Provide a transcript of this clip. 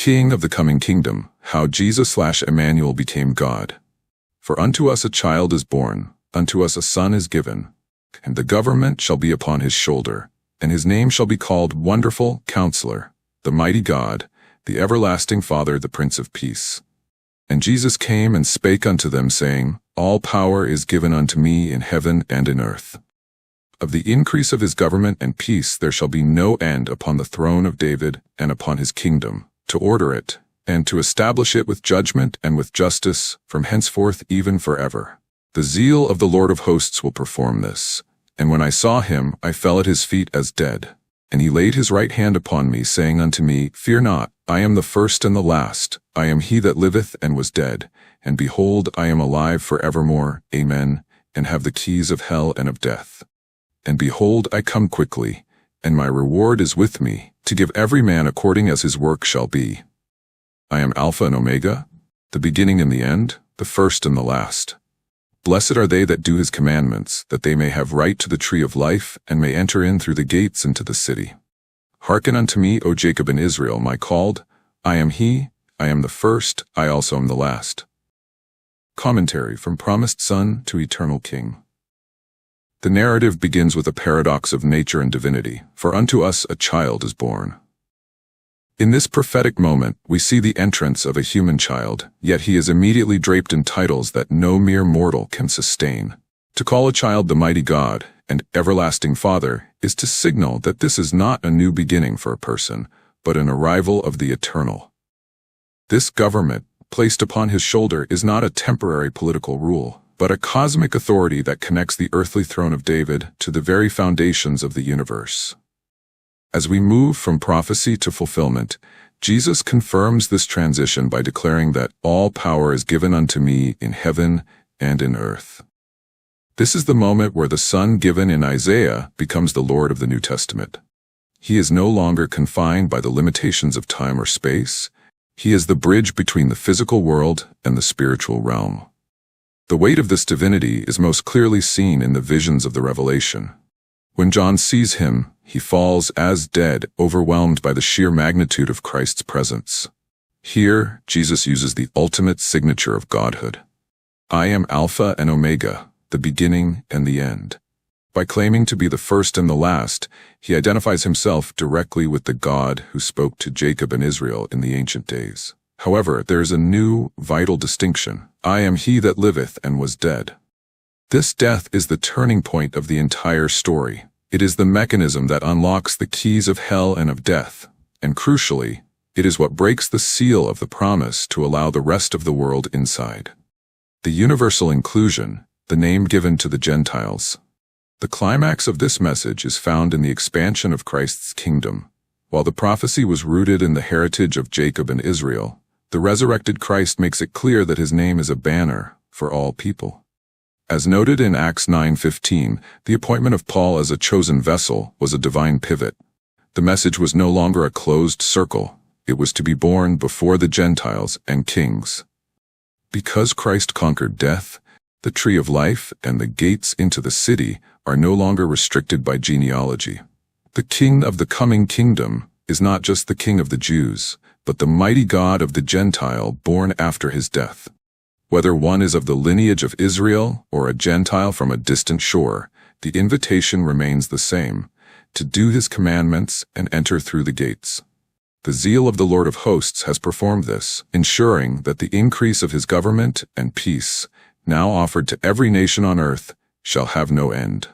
King of the coming kingdom, how Jesus/Emmanuel became God. For unto us a child is born, unto us a son is given, and the government shall be upon his shoulder, and his name shall be called Wonderful Counselor, the Mighty God, the Everlasting Father, the Prince of Peace. And Jesus came and spake unto them, saying, All power is given unto me in heaven and in earth. Of the increase of his government and peace there shall be no end upon the throne of David and upon his kingdom, to order it, and to establish it with judgment and with justice, from henceforth even forever. The zeal of the Lord of hosts will perform this. And when I saw him, I fell at his feet as dead. And he laid his right hand upon me, saying unto me, Fear not, I am the first and the last. I am he that liveth and was dead. And behold, I am alive for evermore. Amen. And have the keys of hell and of death. And behold, I come quickly, and my reward is with me, to give every man according as his work shall be. I am Alpha and Omega, the beginning and the end, the first and the last. Blessed are they that do his commandments, that they may have right to the tree of life, and may enter in through the gates into the city. Hearken unto me, O Jacob and Israel, my called. I am he, I am the first, I also am the last. Commentary from Promised Son to Eternal King. The narrative begins with a paradox of nature and divinity, for unto us a child is born. In this prophetic moment, we see the entrance of a human child, yet he is immediately draped in titles that no mere mortal can sustain. To call a child the Mighty God and Everlasting Father is to signal that this is not a new beginning for a person, but an arrival of the eternal. This government, placed upon his shoulder, is not a temporary political rule, but a cosmic authority that connects the earthly throne of David to the very foundations of the universe. As we move from prophecy to fulfillment, Jesus confirms this transition by declaring that all power is given unto me in heaven and in earth. This is the moment where the Son given in Isaiah becomes the Lord of the New Testament. He is no longer confined by the limitations of time or space. He is the bridge between the physical world and the spiritual realm. The weight of this divinity is most clearly seen in the visions of the Revelation. When John sees him, he falls as dead, overwhelmed by the sheer magnitude of Christ's presence. Here, Jesus uses the ultimate signature of Godhood. I am Alpha and Omega, the beginning and the end. By claiming to be the first and the last, he identifies himself directly with the God who spoke to Jacob and Israel in the ancient days. However, there is a new, vital distinction. I am he that liveth and was dead. This death is the turning point of the entire story. It is the mechanism that unlocks the keys of hell and of death, and crucially, it is what breaks the seal of the promise to allow the rest of the world inside. The universal inclusion, the name given to the Gentiles. The climax of this message is found in the expansion of Christ's kingdom. While the prophecy was rooted in the heritage of Jacob and Israel, the resurrected Christ makes it clear that his name is a banner for all people. As noted in Acts 9:15, the appointment of Paul as a chosen vessel was a divine pivot. The message was no longer a closed circle. It was to be borne before the Gentiles and kings. Because Christ conquered death, the tree of life and the gates into the city are no longer restricted by genealogy. The King of the coming kingdom is not just the King of the Jews, but the mighty God of the Gentile born after his death. Whether one is of the lineage of Israel or a Gentile from a distant shore, the invitation remains the same, to do his commandments and enter through the gates. The zeal of the Lord of hosts has performed this, ensuring that the increase of his government and peace, now offered to every nation on earth, shall have no end.